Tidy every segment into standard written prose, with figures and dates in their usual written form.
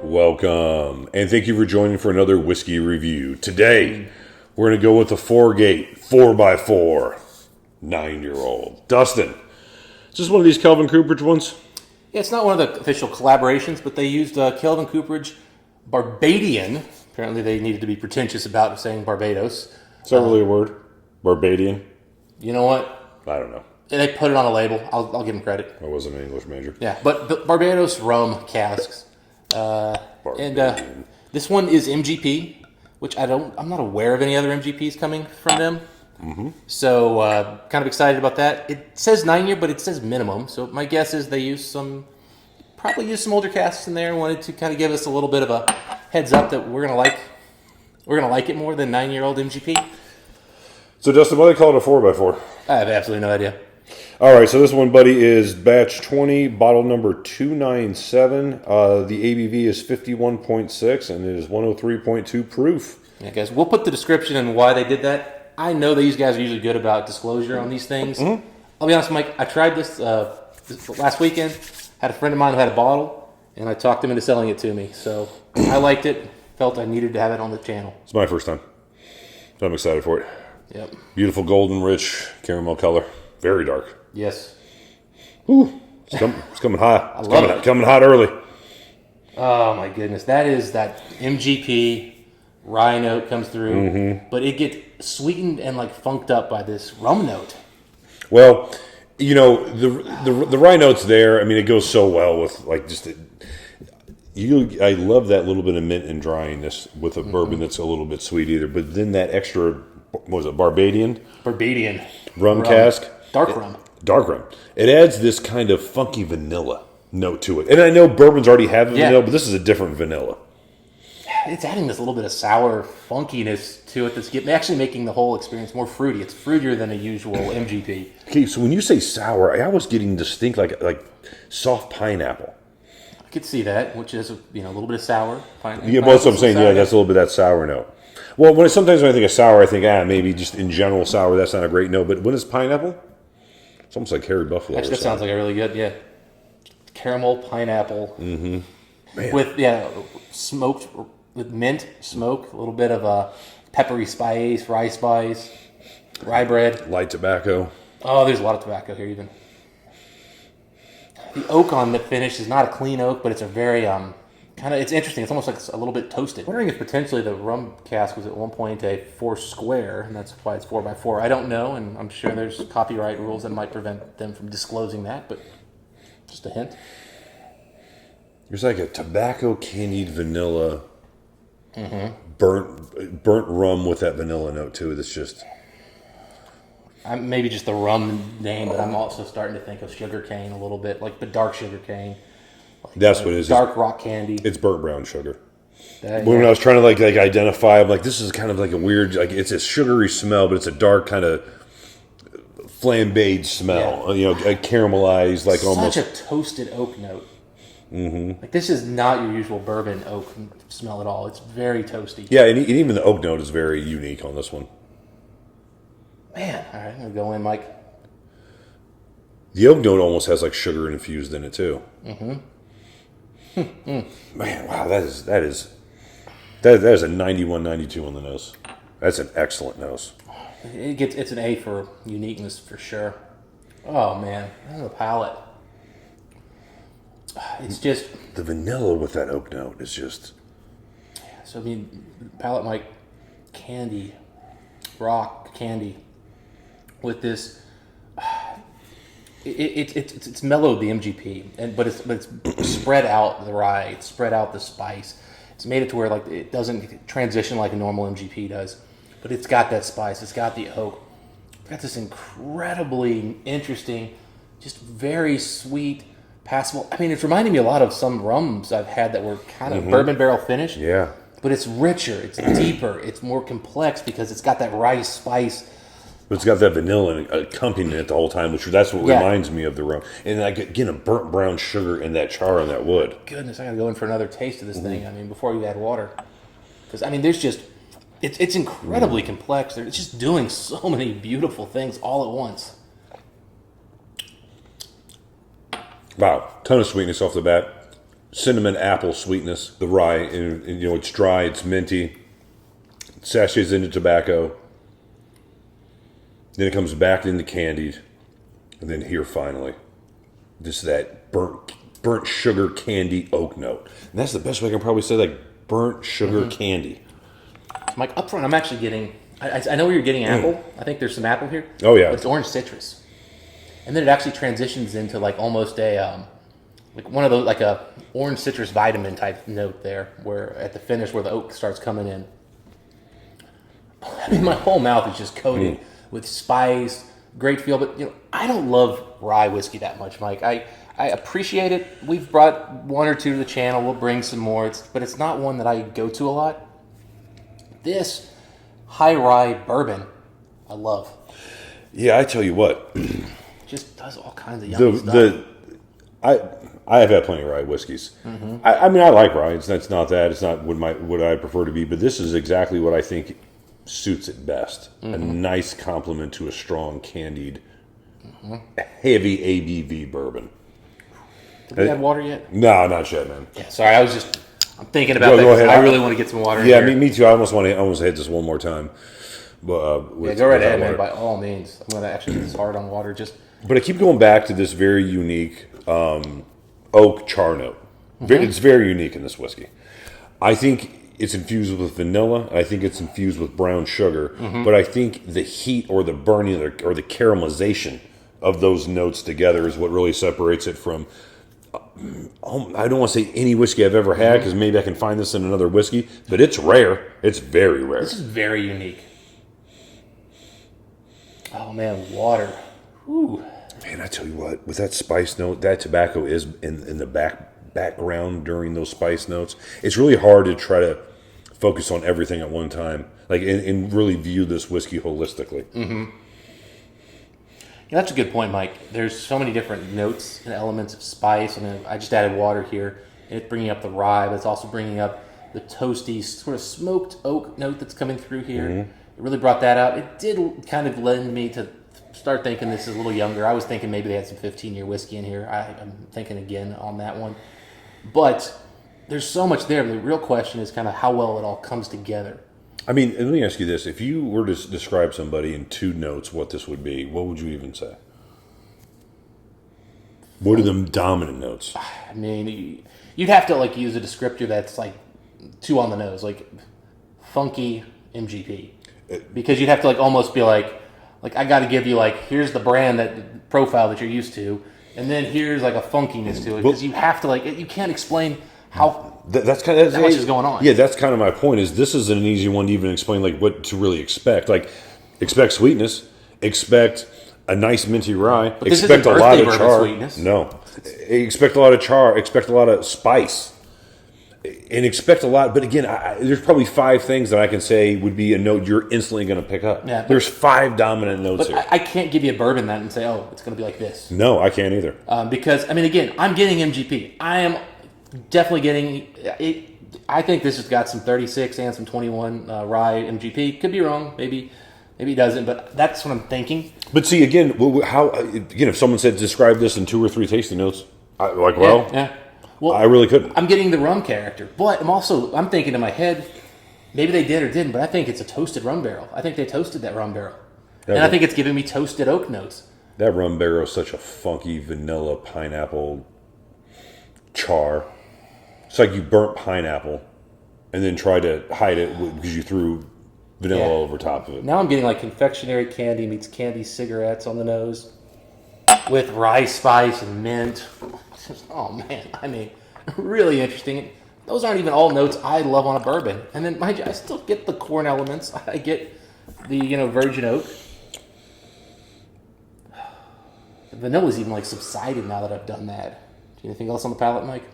Welcome, and thank you for joining for another whiskey review. Today, we're going to go with the 4-gate 4x4 9-year-old. Dustin, is this one of these Kelvin Cooperage ones? Yeah, it's not one of the official collaborations, but they used Kelvin Cooperage Barbadian. Apparently they needed to be pretentious about saying Barbados. Is that really a word? Barbadian? You know what? I don't know. They put it on a label. I'll give them credit. I wasn't an English major. Yeah, but the Barbados rum casks. This one is MGP, which I'm not aware of any other MGPs coming from them. Mm-hmm. So kind of excited about that. It says 9-year, but it says minimum. So my guess is they probably used some older casks in there. Wanted to kind of give us a little bit of a heads up that we're gonna like it more than 9-year-old MGP. So Dustin, why do they call it a 4x4? I have absolutely no idea. All right, so this one, buddy, is batch 20, bottle number 297. The ABV is 51.6, and it is 103.2 proof. Yeah, guys, we'll put the description and why they did that. I know these guys are usually good about disclosure on these things. Mm-hmm. I'll be honest, Mike, I tried this last weekend. Had a friend of mine who had a bottle, and I talked him into selling it to me. So I liked it, felt I needed to have it on the channel. It's my first time, so I'm excited for it. Yep. Beautiful golden rich caramel color. Very dark. Yes. Ooh, it's coming hot. I love it. Coming hot early. Oh my goodness, that MGP rye note comes through, but it gets sweetened and like funked up by this rum note. Well, you know the rye note's there. I mean, it goes so well with like just. I love that little bit of mint and dryiness with a bourbon that's a little bit sweet either. But then that extra, what was it, Barbadian rum cask. Dark rum. It adds this kind of funky vanilla note to it. And I know bourbons already have vanilla, but this is a different vanilla. It's adding this little bit of sour funkiness to it that's actually making the whole experience more fruity. It's fruitier than a usual MGP. Okay, so when you say sour, I was getting distinct like soft pineapple. I could see that, which is a little bit of sour. Yeah, that's what I'm saying. Yeah, that's a little bit of that sour note. Well, sometimes when I think of sour, I think, maybe just in general sour, that's not a great note. But when it's pineapple, it's almost like Harry Buffalo. Actually, that sounds like a really good, caramel pineapple. Mm-hmm. With smoked with mint smoke, a little bit of a peppery spice, rye spice, rye bread, light tobacco. Oh, there's a lot of tobacco here even. The oak on the finish is not a clean oak, but it's a very it's interesting. It's almost like it's a little bit toasted. I'm wondering if potentially the rum cask was at one point a 4 square, and that's why it's 4x4. I don't know, and I'm sure there's copyright rules that might prevent them from disclosing that, but just a hint. There's like a tobacco candied vanilla, burnt rum with that vanilla note too. That's just maybe just the rum name, but I'm also starting to think of sugar cane a little bit, like the dark sugar cane. That's what it is. Dark rock candy. It's burnt brown sugar. When I was trying to like identify, I'm like, this is kind of like a weird, like it's a sugary smell, but it's a dark kind of flambéed smell. Yeah. A caramelized, like almost such a toasted oak note. Mm-hmm. Like this is not your usual bourbon oak smell at all. It's very toasty. Yeah, and even the oak note is very unique on this one. Man, all right, I'm gonna go in, Mike. The oak note almost has like sugar infused in it too. Mm-hmm. Man, wow, that is a 91, 92 on the nose. That's an excellent nose. It's an A for uniqueness for sure. Oh man, the palate. It's just the vanilla with that oak note is just. So I mean, palate, Mike, candy, rock candy, with this. It's mellowed the MGP, but it's spread out the rye, it's spread out the spice. It's made it to where like it doesn't transition like a normal MGP does, but it's got that spice, it's got the oak, it's got this incredibly interesting, just very sweet, passable. I mean, it's reminding me a lot of some rums I've had that were kind of bourbon barrel finished. Yeah. But it's richer, it's deeper, it's more complex because it's got that rice spice. But it's got that vanilla accompanying it the whole time, which that's what reminds me of the rum. And again, a burnt brown sugar and that char on that wood. Goodness, I got to go in for another taste of this thing. I mean, before you add water. Because, I mean, there's just, it's incredibly complex. It's just doing so many beautiful things all at once. Wow, ton of sweetness off the bat. cinnamon apple sweetness. The rye, and it's dry, it's minty. It sachets into tobacco. Then it comes back into candied, and then here finally, just that burnt sugar candy oak note. And that's the best way I can probably say, like burnt sugar candy. Mike, up front, I'm actually getting. I know where you're getting apple. I think there's some apple here. Oh yeah, but it's orange citrus, and then it actually transitions into like almost a like one of those like a orange citrus vitamin type note there, where at the finish where the oak starts coming in. I mean, my whole mouth is just coated with spice, great feel. But I don't love rye whiskey that much, Mike. I appreciate it. We've brought one or two to the channel. We'll bring some more. But it's not one that I go to a lot. This high rye bourbon, I love. Yeah, I tell you what, just does all kinds of yummy stuff. I have had plenty of rye whiskeys. I mean, I like rye. It's not that. It's not what I prefer to be. But this is exactly what I think suits it best. A nice complement to a strong candied, heavy ABV bourbon. Did we add water yet? No, not yet, man. Yeah, sorry. I'm thinking about that. Go ahead. I really want to get some water in here. here. Me too. I almost want to hit this one more time. But, go right ahead, man. By all means. I'm going to actually get this hard on water. But I keep going back to this very unique oak char note. It's very unique in this whiskey. I think it's infused with vanilla. I think it's infused with brown sugar. But I think the heat or the burning or the caramelization of those notes together is what really separates it from... I don't want to say any whiskey I've ever had, because maybe I can find this in another whiskey, but it's rare. It's very rare. This is very unique. Oh, man, water. Ooh. Man, I tell you what, with that spice note, that tobacco is in the background during those spice notes. It's really hard to try to focus on everything at one time, like and really view this whiskey holistically. Yeah, that's a good point, Mike. There's so many different notes and elements of spice. I mean, I just added water here, and it's bringing up the rye, but it's also bringing up the toasty, sort of smoked oak note that's coming through here. It really brought that out. It did kind of lend me to start thinking this is a little younger. I was thinking maybe they had some 15-year whiskey in here. I'm thinking again on that one. But there's so much there. The real question is kind of how well it all comes together. I mean, let me ask you this. If you were to describe somebody in 2 notes what this would be, what would you even say? What are the dominant notes? I mean, you'd have to like use a descriptor that's like 2 on the nose, like funky MGP. Because you'd have to like almost be like I got to give you like, here's the brand that profile that you're used to, and then here's like a funkiness to it. Because you have to like, you can't explain how... That's kind of that much is going on. Yeah, that's kind of my point. Is this isn't an easy one to even explain, like what to really expect. Like, expect sweetness, expect a nice minty rye, but expect a lot of char. Sweetness. No, expect a lot of char, expect a lot of spice, and expect a lot. But again, there's probably 5 things that I can say would be a note you're instantly going to pick up. Yeah, there's 5 dominant notes here. I can't give you a bourbon that and say, oh, it's going to be like this. No, I can't either. Because I mean, again, I'm getting MGP. I am definitely getting it. I think this has got some 36 and some 21 rye MGP. Could be wrong. Maybe it doesn't. But that's what I'm thinking. But see, again, if someone said describe this in 2 or 3 tasting notes, yeah. Well, I really couldn't. I'm getting the rum character, but I'm thinking in my head, maybe they did or didn't. But I think it's a toasted rum barrel. I think they toasted that rum barrel, I think it's giving me toasted oak notes. That rum barrel is such a funky vanilla pineapple char. It's like you burnt pineapple and then tried to hide it because you threw vanilla over top of it. Now I'm getting like confectionery candy meets candy cigarettes on the nose with rye spice and mint. Oh, man. I mean, really interesting. Those aren't even all notes I love on a bourbon. And then, mind you, I still get the corn elements. I get the, virgin oak. The vanilla's even like subsided now that I've done that. Anything else on the palate, Mike?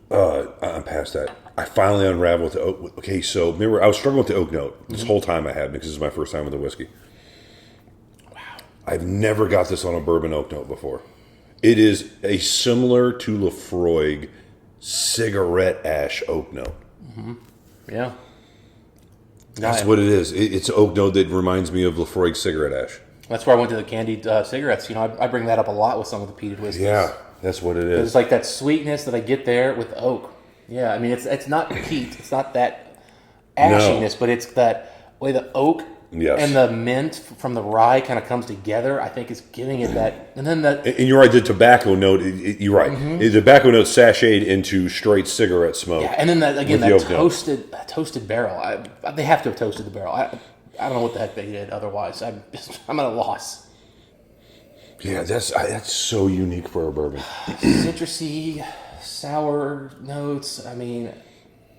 I'm past that. I finally unraveled the oak. Okay, so remember, I was struggling with the oak note this whole time I had because this is my first time with the whiskey. Wow. I've never got this on a bourbon oak note before. It is a similar to Lafroig cigarette ash oak note. Yeah. That's what it is. It's an oak note that reminds me of Lafroig cigarette ash. That's where I went to the candied cigarettes. I bring that up a lot with some of the peated whiskeys. Yeah. That's what it It's is. like that sweetness that I get there with oak. Yeah, I mean, it's not peat. It's not that ashiness, but it's that way the oak and the mint from the rye kind of comes together. I think it's giving it that. And then that. And you're right, the tobacco note, you're right. The tobacco note sashayed into straight cigarette smoke. Yeah, and then that, again, that toasted barrel. They have to have toasted the barrel. I don't know what the heck they did otherwise. I'm at a loss. Yeah, that's so unique for a bourbon. Citrusy, sour notes. I mean,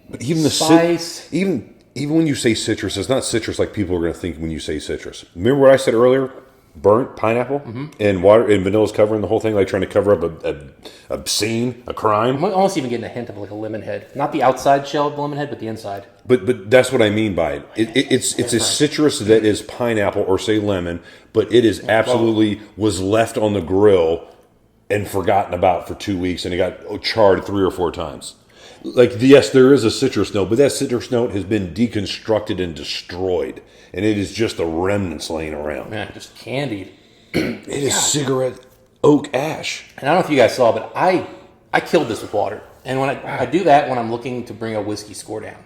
But even the spice. even when you say citrus, it's not citrus like people are going to think when you say citrus. Remember what I said earlier? Burnt pineapple and water and vanilla's covering the whole thing, like trying to cover up a scene, a crime. I'm almost even getting a hint of like a lemon head. Not the outside shell of the lemon head, but the inside. But that's what I mean by it. It's a citrus that is pineapple or say lemon, but it is absolutely was left on the grill and forgotten about for 2 weeks, and it got charred 3 or 4 times. Like, yes, there is a citrus note, but that citrus note has been deconstructed and destroyed, and it is just the remnants laying around. Man, just candied. It is cigarette oak ash. And I don't know if you guys saw, but I killed this with water. And when I do that when I'm looking to bring a whiskey score down.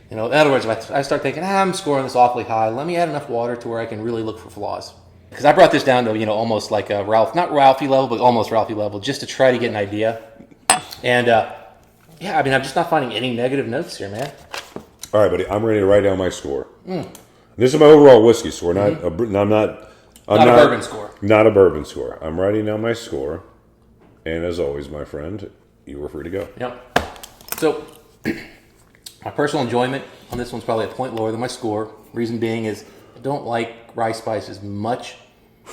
You know, in other words, if I start thinking, I'm scoring this awfully high, let me add enough water to where I can really look for flaws. Because I brought this down to, almost like a not Ralphie level, but almost Ralphie level, just to try to get an idea. And, yeah, I mean, I'm just not finding any negative notes here, man. All right, buddy, I'm ready to write down my score. This is my overall whiskey score. Not a bourbon score. Not a bourbon score. I'm writing down my score. And as always, my friend, you are free to go. Yep. So, my personal enjoyment on this one's probably a point lower than my score. Reason being is I don't like rye spice as much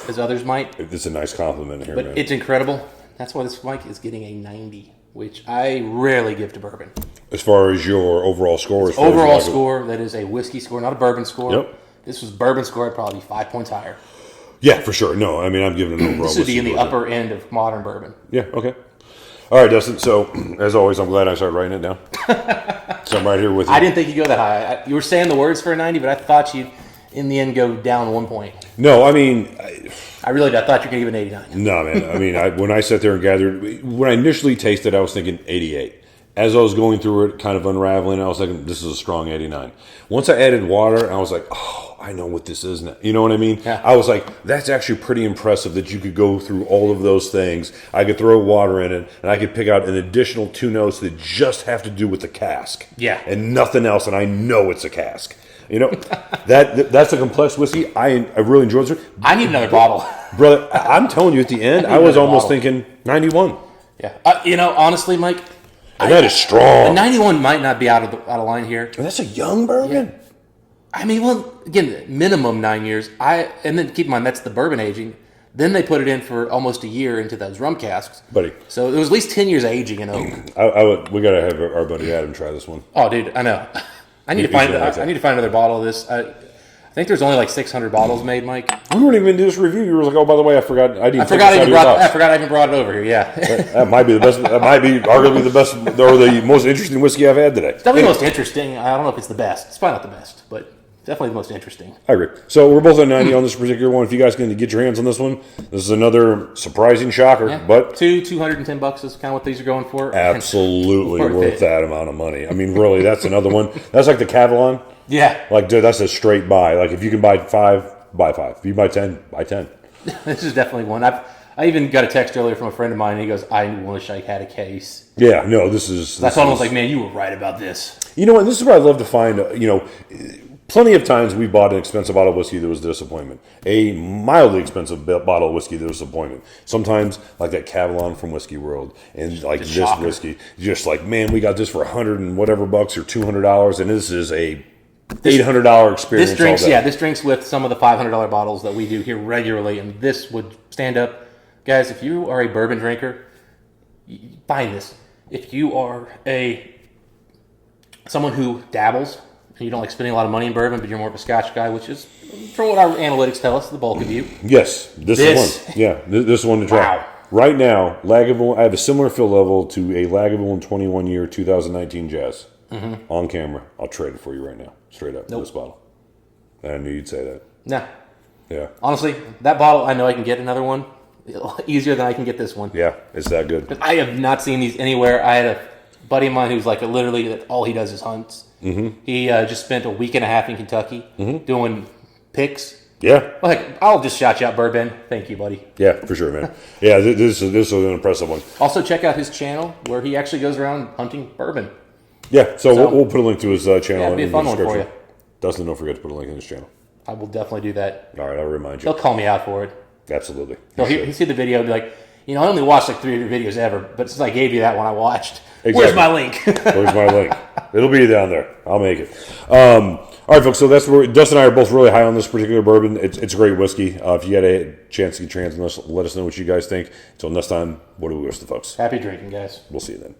as others might. It's a nice compliment here, But man. it's incredible. That's why this mic is getting a 90, which I rarely give to bourbon. As far as your overall score, Overall score, that is a whiskey score, not a bourbon score. Yep. This was bourbon score, I'd probably be 5 points higher. Yeah, for sure. No, I mean, I'm giving it an overall. This would be in the score. upper end of modern bourbon. Yeah, okay. All right, Dustin. So, as always, I'm glad I started writing it down. So I'm right here with you. I didn't think you'd go that high. You were saying the words for a 90, but I thought you'd, in the end, go down 1 point. No, I mean... I really did. I thought you were going to give it an 89. No, man. I mean, when I sat there and gathered... When I initially tasted, I was thinking 88. As I was going through it, kind of unraveling, I was thinking, this is a strong 89. Once I added water, I was like, oh, I know what this is now. You know what I mean? Yeah. I was like, that's actually pretty impressive that you could go through all of those things. I could throw water in it, and I could pick out an additional 2 notes that just have to do with the cask. Yeah. And nothing else, and I know it's a cask. You know, that's a complex whiskey. I really enjoyed it. I need another bottle. Brother, I'm telling you, at the end, I was almost thinking 91. Yeah. Honestly, Mike, And that is strong. a 91 might not be out of line here. And that's a young bourbon. Yeah. I mean, well, again, minimum 9 years. And then keep in mind that's the bourbon aging. Then they put it in for almost a year into those rum casks. Buddy. So it was at least 10 years aging in oak. We got to have our buddy Adam try this one. Oh, dude, I know. I need to find another bottle of this. I think there's only like 600 bottles made, Mike. We weren't even doing this review. You were like, oh, by the way, I forgot I even brought it over here. Yeah. That might be the best. That might be arguably the best or the most interesting whiskey I've had today. It's definitely the most interesting. I don't know if it's the best. It's probably not the best, but definitely the most interesting. I agree. So we're both at 90 on this particular one. If you guys can get your hands on this one, this is another surprising shocker. Yeah. But $210 is kind of what these are going for. Absolutely worth that amount of money. I mean, really, that's another one. That's like the Catalan. Yeah. Like, dude, that's a straight buy. Like, if you can buy 5, buy 5. If you buy 10, buy 10. This is definitely one. I even got a text earlier from a friend of mine, and he goes, I wish I had a case. Yeah, no, this is... That's why I was like, man, you were right about this. You know what? This is what I love to find, plenty of times we bought an expensive bottle of whiskey that was a disappointment. A mildly expensive bottle of whiskey that was a disappointment. Sometimes, like that Catalan from Whiskey World, and like this shocker. whiskey, just like, man, we got this for $100 and whatever bucks or $200, and this is a $800 experience. This drinks with some of the $500 bottles that we do here regularly, and this would stand up. Guys, if you are a bourbon drinker, find this. If you are someone who dabbles, and you don't like spending a lot of money in bourbon, but you're more of a Scotch guy, which is, from what our analytics tell us, the bulk of you. Yes, this is one. Yeah, this is one to try. Wow. Right now, Lagavulin, I have a similar fill level to a Lagavulin 21-year 2019 Jazz. Mm-hmm. On camera. I'll trade it for you right now. Straight up. This bottle. I knew you'd say that. Nah. Yeah. Honestly, that bottle, I know I can get another one. easier than I can get this one. Yeah, it's that good. I have not seen these anywhere. I had a buddy of mine who's like literally all he does is hunts. Mm-hmm. He just spent a week and a half in Kentucky doing picks. Yeah. Like, I'll just shout you out bourbon. Thank you, buddy. Yeah, for sure, man. Yeah, this is an impressive one. Also, check out his channel where he actually goes around hunting bourbon. Yeah, so we'll put a link to his channel it'd be in a fun the one for description. you. Dustin, don't forget to put a link in his channel. I will definitely do that. All right, I'll remind you. He'll call me out for it. Absolutely. He'll see the video and be like, I only watched like 3 of your videos ever, but since I gave you that one I watched, Where's my link? Where's my link? It'll be down there. I'll make it. All right, folks, so that's where Dustin and I are both really high on this particular bourbon. It's a great whiskey. If you had a chance to get your hands on this, let us know what you guys think. Until next time, what do we wish the folks? Happy drinking, guys. We'll see you then.